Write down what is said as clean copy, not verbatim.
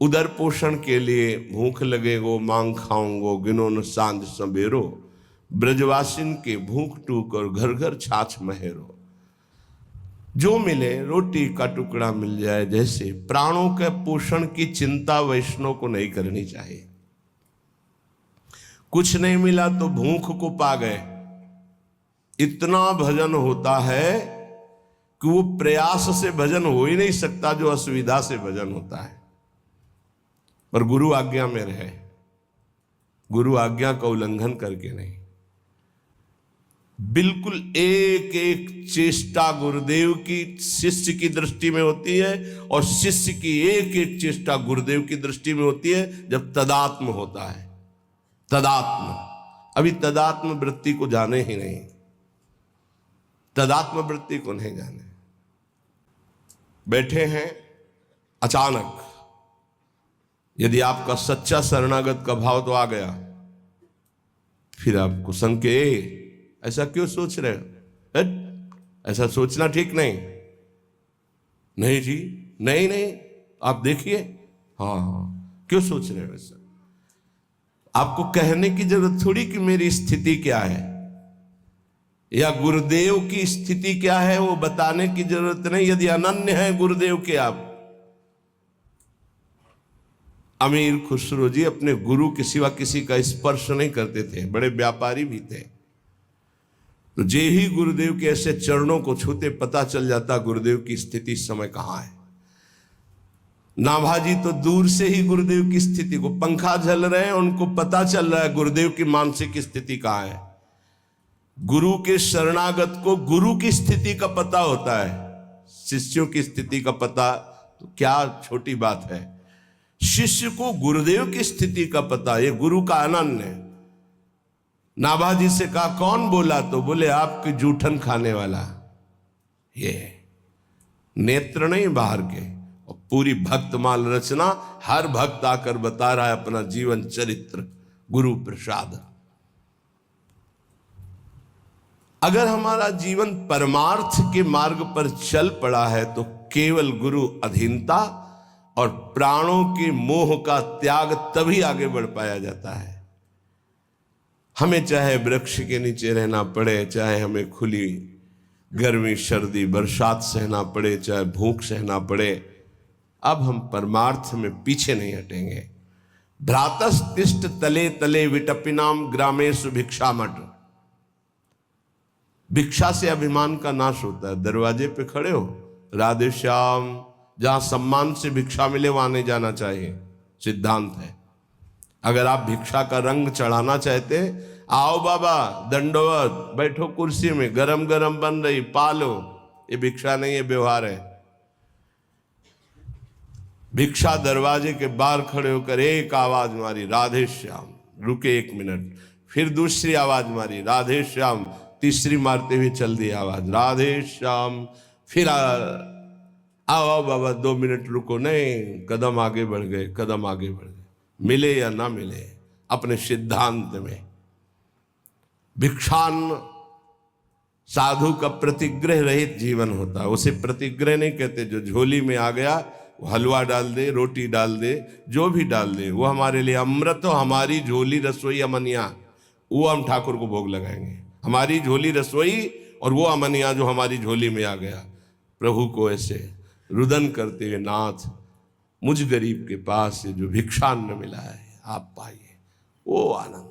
उदर पोषण के लिए भूख लगेगो मांग खाऊंगो गिनो न सांझ सबेरो, ब्रजवासिन के भूख टूक और घर घर छाछ महेरो। जो मिले रोटी का टुकड़ा मिल जाए, जैसे प्राणों के पोषण की चिंता वैष्णव को नहीं करनी चाहिए। कुछ नहीं मिला तो भूख को पा गए। इतना भजन होता है कि वो प्रयास से भजन हो ही नहीं सकता जो असुविधा से भजन होता है। पर गुरु आज्ञा में रहे, गुरु आज्ञा का उल्लंघन करके नहीं। बिल्कुल एक एक चेष्टा गुरुदेव की शिष्य की दृष्टि में होती है, और शिष्य की एक एक चेष्टा गुरुदेव की दृष्टि में होती है जब तदात्म होता है। तदात्म, अभी तदात्म वृत्ति को जाने ही नहीं, तदात्म वृत्ति को नहीं जाने। बैठे हैं, अचानक यदि आपका सच्चा शरणागत का भाव तो आ गया, फिर आपको संके ऐसा क्यों सोच रहे हो, ऐसा सोचना ठीक नहीं। नहीं जी, नहीं नहीं, आप देखिए, हाँ क्यों सोच रहे हो ऐसा। आपको कहने की जरूरत थोड़ी कि मेरी स्थिति क्या है या गुरुदेव की स्थिति क्या है, वो बताने की जरूरत नहीं। यदि अनन्य है गुरुदेव के आप। अमीर खुसरो जी अपने गुरु के सिवा किसी का स्पर्श नहीं करते थे, बड़े व्यापारी भी थे। तो जे ही गुरुदेव के ऐसे चरणों को छूते, पता चल जाता गुरुदेव की स्थिति इस समय कहां है। नाभाजी तो दूर से ही गुरुदेव की स्थिति को, पंखा झल रहे हैं, उनको पता चल रहा है गुरुदेव की मानसिक स्थिति कहां है। गुरु के शरणागत को गुरु की स्थिति का पता होता है, शिष्यों की स्थिति का पता तो क्या छोटी बात है। शिष्य को गुरुदेव की स्थिति का पता, ये गुरु का आनंद है। नाभाजी से कहा कौन बोला, तो बोले आपके जूठन खाने वाला। ये नेत्र नहीं बाहर के, और पूरी भक्तमाल रचना, हर भक्त आकर बता रहा है अपना जीवन चरित्र, गुरु प्रसाद। अगर हमारा जीवन परमार्थ के मार्ग पर चल पड़ा है तो केवल गुरु अधीनता और प्राणों के मोह का त्याग तभी आगे बढ़ पाया जाता है। हमें चाहे वृक्ष के नीचे रहना पड़े, चाहे हमें खुली गर्मी सर्दी बरसात सहना पड़े, चाहे भूख सहना पड़े, अब हम परमार्थ में पीछे नहीं हटेंगे। भ्रातस्तिष्ठ तले तले विटपिनाम ग्रामेषु भिक्षामठ। भिक्षा से अभिमान का नाश होता है। दरवाजे पे खड़े हो, राधे श्याम, जहां सम्मान से भिक्षा मिले वहां नहीं जाना चाहिए, सिद्धांत है। अगर आप भिक्षा का रंग चढ़ाना चाहते, आओ बाबा दंडवत, बैठो कुर्सी में, गरम गरम बन रही, पालो। ये भिक्षा नहीं है, व्यवहार है। भिक्षा दरवाजे के बाहर खड़े होकर एक आवाज मारी, राधे श्याम, रुके 1 मिनट, फिर दूसरी आवाज मारी, राधे श्याम, तीसरी मारते हुए चल दी आवाज, राधे श्याम, फिर आओ बाबा 2 मिनट रुको, नहीं, कदम आगे बढ़ गए, कदम आगे बढ़ गए। मिले या ना मिले, अपने सिद्धांत में। भिक्षान साधु का प्रतिग्रह रहित जीवन होता है। उसे प्रतिग्रह नहीं कहते, जो झोली में आ गया वो हलवा डाल दे, रोटी डाल दे, जो भी डाल दे, वो हमारे लिए अमृत हो। हमारी झोली रसोई अमनिया, वो हम ठाकुर को भोग लगाएंगे। हमारी झोली रसोई और वो अमनिया जो हमारी झोली में आ गया, प्रभु को ऐसे रुदन करते हुए, नाथ मुझ गरीब के पास से जो भिक्षान्न मिला है आप पाइए, वो आनंद।